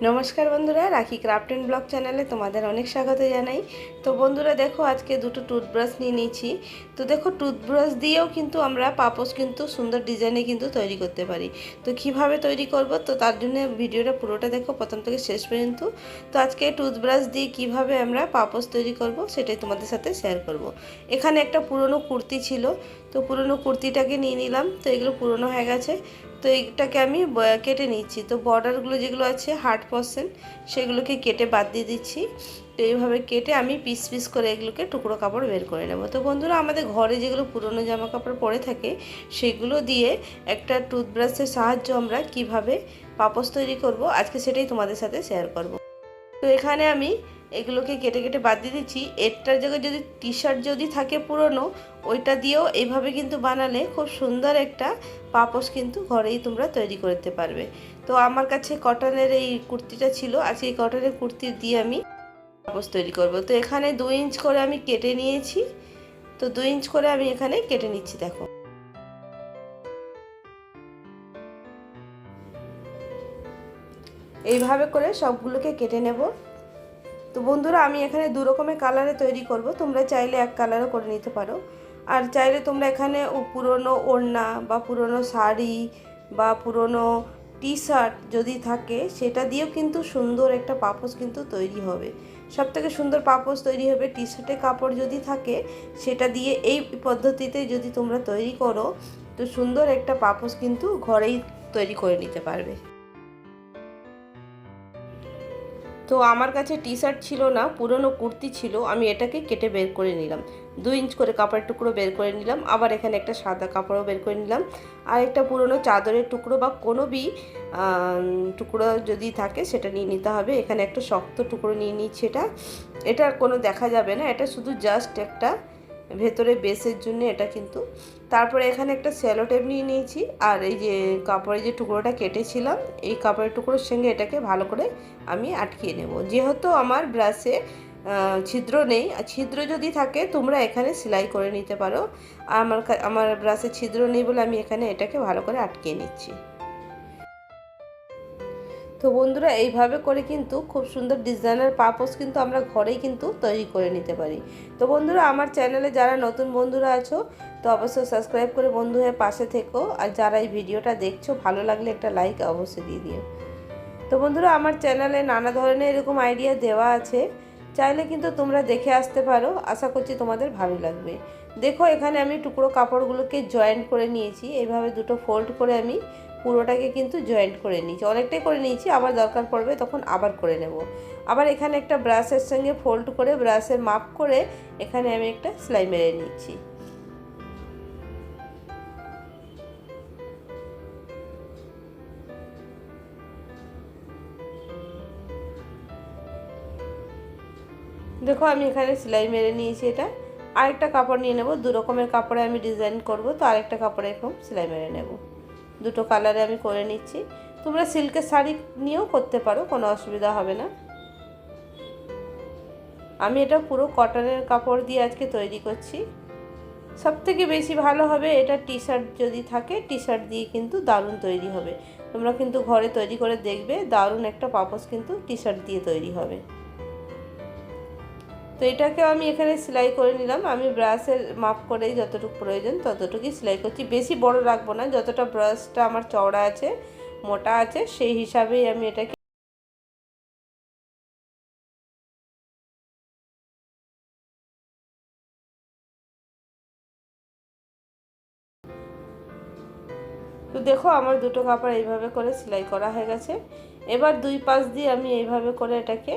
নমস্কার বন্ধুরা, রাখি ক্রাফট এন্ড ব্লগ চ্যানেলে তোমাদের অনেক স্বাগত জানাই। তো বন্ধুরা দেখো, আজকে দুটো টুথব্রাশ নিয়ে নিয়েছি। তো দেখো, টুথব্রাশ দিয়েও কিন্তু আমরা পাপোশ কিন্তু সুন্দর ডিজাইনে কিন্তু তৈরি করতে পারি। তো কিভাবে তৈরি করব, তো তার জন্য ভিডিওটা পুরোটা দেখো প্রথম থেকে শেষ পর্যন্ত। তো আজকে টুথব্রাশ দিয়ে কিভাবে আমরা পাপোশ তৈরি করব সেটাই তোমাদের সাথে শেয়ার করব। এখানে একটা পুরনো কুর্তি ছিল, তো পুরনো কুর্তিটাকে নিয়ে নিলাম। তো এগুলো পুরনো হয়ে গেছে, তো এইটাকে আমি কেটে নিচ্ছি। তো বর্ডারগুলো যেগুলো আছে হার্ড পোর্শন, সেগুলোকে কেটে বাদ দিয়ে দিচ্ছি। তো এইভাবে কেটে আমি পিস পিস করে এগুলোকে টুকরো কাপড় বের করে নেব। তো বন্ধুরা, আমাদের ঘরে যেগুলো পুরনো জামা কাপড় পরে থাকে সেগুলো দিয়ে একটা টুথব্রাশের সাহায্যে আমরা কিভাবে পাপোশ তৈরি করব, আজকে সেটাই তোমাদের সাথে শেয়ার করব। তো এখানে আমি এগুলোকে কেটে কেটে বাদ দিয়ে দিচ্ছি। এরটার জায়গায় যদি টি শার্ট যদি থাকে পুরনো, ওইটা দিয়েও এইভাবে কিন্তু বানালে খুব সুন্দর একটা পাপোশ কিন্তু ঘরেই তোমরা তৈরি করতে পারবে। তো আমার কাছে কটনের এই কুর্তিটা ছিল, আজকে এই কটনের কুর্তি দিয়ে আমি পাপোশ তৈরি করব। তো এখানে 2 ইঞ্চ করে আমি কেটে নিয়েছি। তো 2 ইঞ্চ করে আমি এখানে কেটে নিচ্ছি। দেখো, এইভাবে করে সবগুলোকে কেটে নেব। তো বন্ধুরা, আমি এখানে 2 রকমের কালারে তৈরি করব, তোমরা চাইলে এক কালারও করে নিতে পারো। আর চাইলে তোমরা এখানে পুরনো ওড়না বা পুরনো শাড়ি বা পুরনো টি শার্ট যদি থাকে সেটা দিয়েও কিন্তু সুন্দর একটা পাপোশ কিন্তু তৈরি হবে। সবথেকে সুন্দর পাপোশ তৈরি হবে টি শার্টের কাপড় যদি থাকে, সেটা দিয়ে এই পদ্ধতিতে যদি তোমরা তৈরি করো, তো সুন্দর একটা পাপোশ কিন্তু ঘরেই তৈরি করে নিতে পারবে। তো আমার কাছে টি শার্ট ছিল না, পুরনো কুর্তি ছিল, আমি এটাকে কেটে বের করে নিলাম। 2 ইঞ্চ করে কাপড়ের টুকরো বের করে নিলাম। আবার এখানে একটা সাদা কাপড়ও বের করে নিলাম। আর একটা পুরনো চাদরের টুকরো বা কোনো টুকরো যদি থাকে সেটা নিয়ে নিতে হবে। এখানে একটা শক্ত টুকরো নিয়ে নিচ্ছি। এটা কোনো দেখা যাবে না, এটা শুধু জাস্ট একটা ভেতরে বেসের জন্য এটা কিন্তু। তারপরে এখানে একটা সেলো টেপ নিয়ে নিয়েছি। আর এই যে কাপড়ের যে টুকরোটা কেটেছিলাম, এই কাপড়ের টুকরোর সঙ্গে এটাকে ভালো করে আমি আটকিয়ে নেব। যেহেতু আমার ব্রাশে ছিদ্র নেই, ছিদ্র যদি থাকে তোমরা এখানে সেলাই করে নিতে পারো। আমার ব্রাশে ছিদ্র নেই বলে আমি এখানে এটাকে ভালো করে আটকিয়ে নিচ্ছি। তো বন্ধুরা, এইভাবে করে কিন্তু খুব সুন্দর ডিজাইনার পাপোশ কিন্তু আমরা ঘরেই কিন্তু তৈরি করে নিতে পারি। তো বন্ধুরা, আমার চ্যানেলে যারা নতুন বন্ধুরা আছো, তো অবশ্যই সাবস্ক্রাইব করে বন্ধু হয়ে পাশে থেকো। আর যারা এই ভিডিওটা দেখছো, ভালো লাগলে একটা লাইক অবশ্যই দিয়ে দিও। তো বন্ধুরা, আমার চ্যানেলে নানা ধরনের এরকম আইডিয়া দেওয়া আছে, চাইলে কিন্তু তোমরা দেখে আসতে পারো। আশা করছি তোমাদের ভালো লাগবে। দেখো, এখানে আমি টুকরো কাপড়গুলোকে জয়েন্ট করে নিয়েছি। এইভাবে দুটো ফোল্ড করে আমি পুরোটাকে কিন্তু জয়েন্ট করে নিয়েছি, অনেকটাই করে নিয়েছি। আবার দরকার পড়বে তখন আবার করে নেব। আবার এখানে একটা ব্রাশের সঙ্গে ফোল্ড করে ব্রাশের মাপ করে এখানে আমি একটা সেলাই মেরে নিচ্ছি। দেখো, আমি এখানে সেলাই মেরে নিয়েছি। এটা আরেকটা কাপড় নিয়ে নেব। 2 রকমের কাপড়ে আমি ডিজাইন করব, তো আরেকটা কাপড়ে এরকম সেলাই মেরে নেব। দুটো কালারে আমি করে নিচ্ছি। তোমরা সিল্কের শাড়ি নিয়েও করতে পারো, কোনো অসুবিধা হবে না। আমি এটা পুরো কটনের কাপড় দিয়ে আজকে তৈরি করছি। সবথেকে বেশি ভালো হবে এটা টি শার্ট যদি থাকে, টি শার্ট দিয়ে কিন্তু দারুণ তৈরি হবে। তোমরা কিন্তু ঘরে তৈরি করে দেখবে, দারুণ একটা পাপোশ কিন্তু টি শার্ট দিয়ে তৈরি হবে। তো এটাকেও আমি এখানে সেলাই করে নিলাম। আমি ব্রাশের মাপ করেই যতটুকু প্রয়োজন ততটুকুই সেলাই করছি, বেশি বড় রাখবো না। যতটা ব্রাশটা আমার চওড়া আছে, মোটা আছে, সেই হিসাবেই আমি এটাকে। তো দেখো, আমার দুটো কাপড় এইভাবে করে সেলাই করা হয়ে গেছে। এবার 2 পাশ দিয়ে আমি এইভাবে করে এটাকে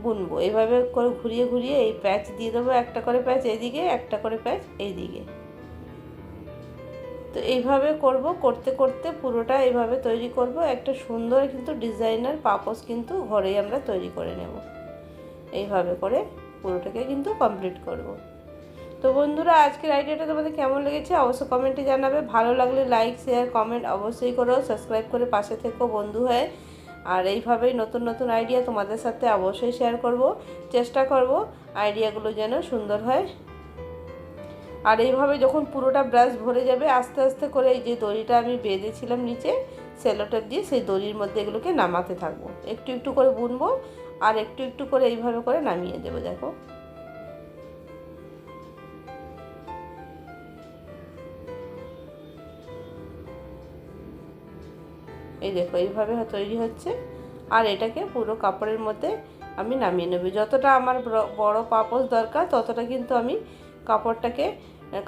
বুনবো। এইভাবে করে ঘুরিয়ে ঘুরিয়ে এই প্যাচ দিয়ে দেবো, একটা করে প্যাচ এইদিকে, একটা করে প্যাচ এইদিকে। তো এইভাবে করব, করতে করতে পুরোটা এইভাবে তৈরি করব। একটা সুন্দর কিন্তু ডিজাইনার পাপোশ কিন্তু ঘরেই আমরা তৈরি করে নেব। এইভাবে করে পুরোটাকে কিন্তু কমপ্লিট করব। তো বন্ধুরা, আজকের আইডিয়াটা তোমাদের কেমন লেগেছে অবশ্যই কমেন্টে জানাবে। ভালো লাগলে লাইক শেয়ার কমেন্ট অবশ্যই করো। সাবস্ক্রাইব করে পাশে থেকো বন্ধু হয়ে। আর এইভাবেই নতুন নতুন আইডিয়া তোমাদের সাথে অবশ্যই শেয়ার করব। চেষ্টা করব আইডিয়াগুলো যেন সুন্দর হয়। আর এইভাবে যখন পুরোটা ব্রাশ ভরে যাবে, আস্তে আস্তে করে এই যে দড়িটা আমি বেঁধেছিলাম নিচে, সেলো টেপ দিয়ে সেই দড়ির মধ্যে এগুলোকে নামাতে থাকবো। একটু একটু করে বুনবো আর একটু একটু করে এইভাবে করে নামিয়ে দেবো। দেখো এই দেখো এইভাবে তৈরি হচ্ছে। আর এটাকে পুরো কাপড়ের মধ্যে আমি নামিয়ে নেব। যতটা আমার বড় পাপোশ দরকার ততটা কিন্তু আমি কাপড়টাকে,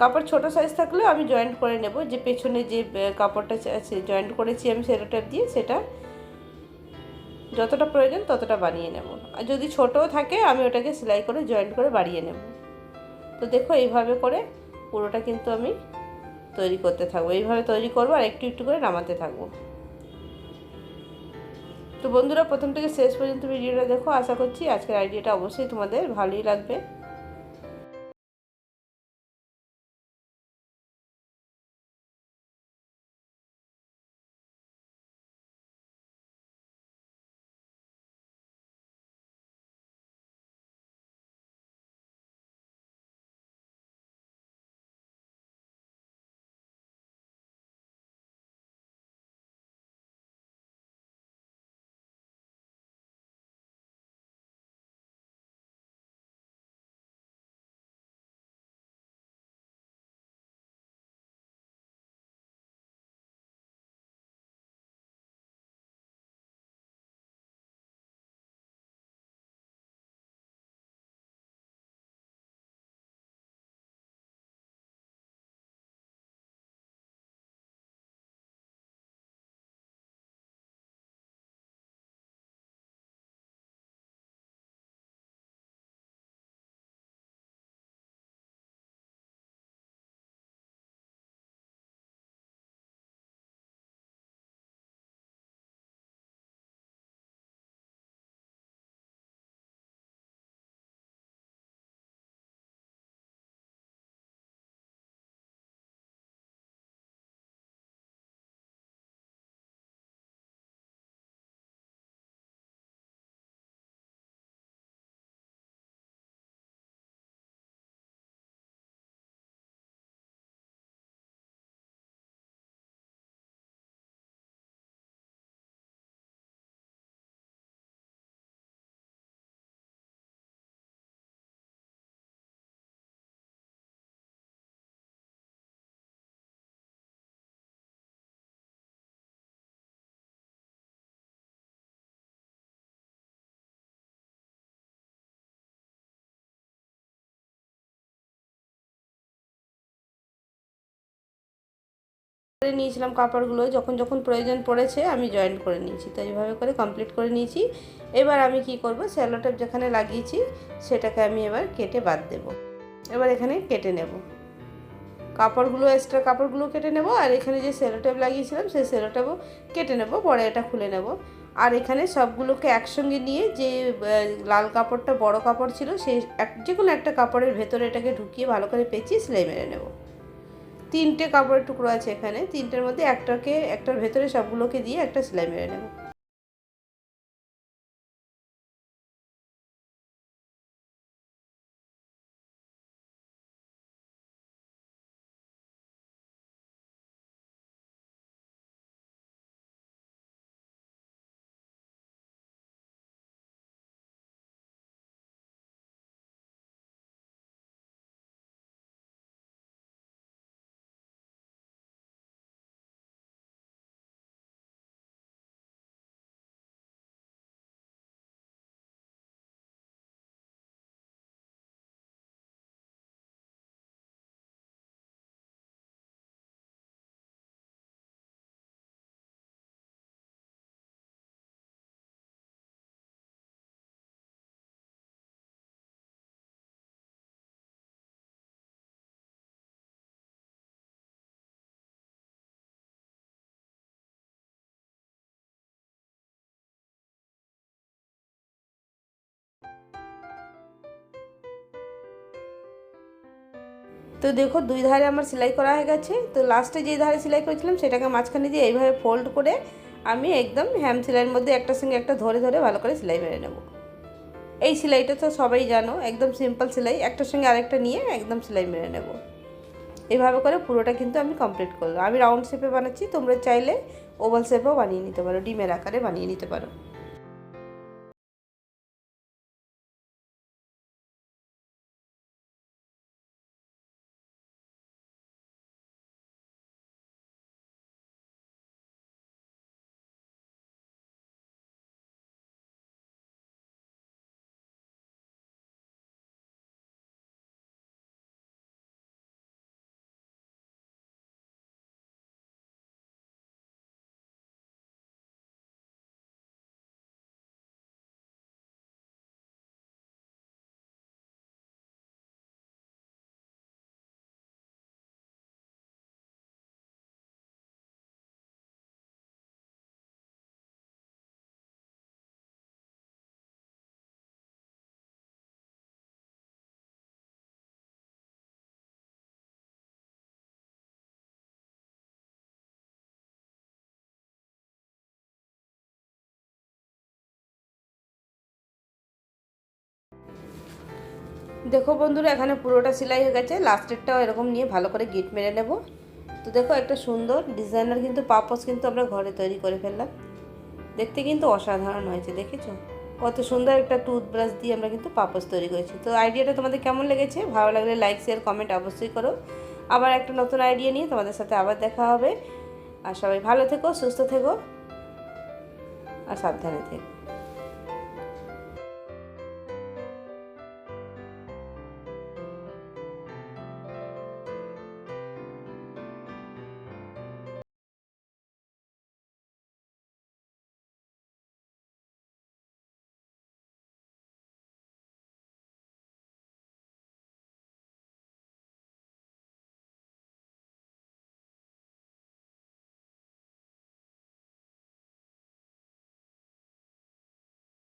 কাপড় ছোট সাইজ থাকলেও আমি জয়েন্ট করে নেব। যে পেছনে যে কাপড়টা আছে জয়েন্ট করেছি আমি সেলো টেপ দিয়ে, সেটা যতটা প্রয়োজন ততটা বানিয়ে নেব। আর যদি ছোটও থাকে আমি ওটাকে সেলাই করে জয়েন্ট করে বাড়িয়ে নেব। তো দেখো এইভাবে করে পুরোটা কিন্তু আমি তৈরি করতে থাকবো। এইভাবে তৈরি করবো আর একটু একটু করে নামাতে থাকবো। তো বন্ধুরা প্রথম থেকে শেষ পর্যন্ত ভিডিওটা দেখো। আশা করছি আজকের আইডিয়াটা অবশ্যই তোমাদের ভালোই লাগবে। করে নিয়েছিলাম কাপড়গুলো, যখন যখন প্রয়োজন পড়েছে আমি জয়েন্ট করে নিয়েছি। তো এইভাবে করে কমপ্লিট করে নিয়েছি। এবার আমি কি করব, সেলো টেপ যেখানে লাগিয়েছি সেটাকে আমি এবার কেটে বাদ দেব। এবার এখানে কেটে নেব কাপড়গুলো, এক্সট্রা কাপড়গুলো কেটে নেব। আর এখানে যে সেলো টেপ লাগিয়েছিলাম সেই সেলো টেপও কেটে নেব, পরে এটা খুলে নেব। আর এখানে সবগুলোকে একসঙ্গে নিয়ে যে লাল কাপড়টা বড় কাপড় ছিল সেই যে কোনো একটা কাপড়ের ভেতরে এটাকে ঢুকিয়ে ভালো করে পেঁচিয়ে সেলাই মেরে নেব। তিনটে কাপড়ের টুকরো আছে এখানে, তিনটের মধ্যে একটার ভেতরে সবগুলোকে দিয়ে একটা সেলাই মেরে নেব। তো দেখো দুই ধারে আমার সেলাই করা হয়ে গেছে। তো লাস্টে যে ধারে সেলাই করেছিলাম সেটাকে মাঝখানে দিয়ে এইভাবে ফোল্ড করে আমি একদম হ্যাম সেলাইয়ের মধ্যে একটার সঙ্গে একটা ধরে ধরে ভালো করে সেলাই মেরে নেব। এই সেলাইটা তো সবাই জানো, একদম সিম্পল সেলাই, একটার সঙ্গে আরেকটা নিয়ে একদম সেলাই মেরে নেব। এইভাবে করে পুরোটা কিন্তু আমি কমপ্লিট করলাম। আমি রাউন্ড শেপে বানাচ্ছি, তোমরা চাইলে ওভাল শেপেও বানিয়ে নিতে পারো, ডিমের আকারে বানিয়ে নিতে পারো। দেখো বন্ধুরা, এখানে পুরোটা সেলাই হয়ে গেছে, লাস্টেরটাও এরকম নিয়ে ভালো করে গিট মেরে নেব। তো দেখো একটা সুন্দর ডিজাইনার কিন্তু পাপোশ কিন্তু আমরা ঘরে তৈরি করে ফেললাম। দেখতে কিন্তু অসাধারণ হয়েছে, দেখেছো কত সুন্দর একটা টুথব্রাশ দিয়ে আমরা কিন্তু পাপোশ তৈরি করেছি। তো আইডিয়াটা তোমাদের কেমন লেগেছে? ভালো লাগলে লাইক শেয়ার কমেন্ট অবশ্যই করো। আবার একটা নতুন আইডিয়া নিয়ে তোমাদের সাথে আবার দেখা হবে। আর সবাই ভালো থেকো, সুস্থ থেকো আর সাবধানে থেকো।